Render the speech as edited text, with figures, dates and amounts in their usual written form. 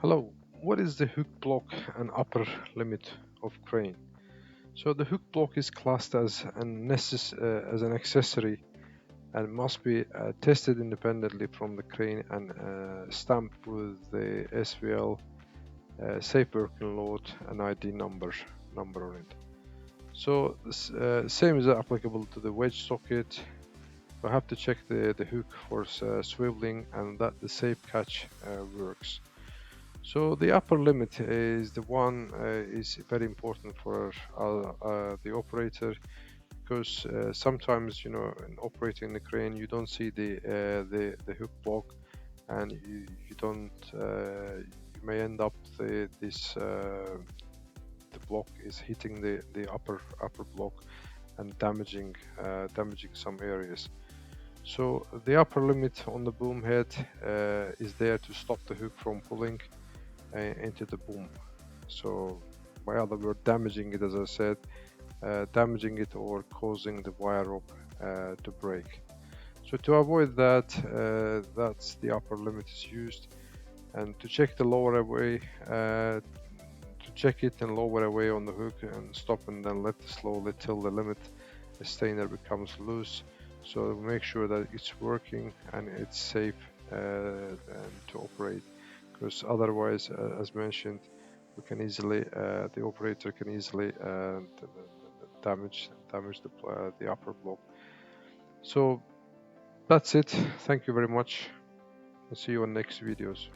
Hello, what is the hook block and upper limit of crane? So the hook block is classed as as an accessory and must be tested independently from the crane and stamped with the SVL safe working load and ID number on it. So same is applicable to the wedge socket. We have to check the hook for swiveling and that the safe catch works. So the upper limit is the one is very important for the operator because sometimes in operating the crane you don't see the hook block and you don't you may end up the block is hitting the upper block and damaging some areas. So the upper limit on the boom head is there to stop the hook from pulling into the boom. So, by other word, damaging it, as I said, damaging it or causing the wire rope to break. So to avoid that, that's the upper limit is used. And to check the lower away, to check it and lower away on the hook and stop and then let slowly till the limit stainer becomes loose. So make sure that it's working and it's safe and to operate because otherwise, as mentioned, we can easily the operator can easily damage the upper block. So that's it. Thank you very much. I'll see you on next videos.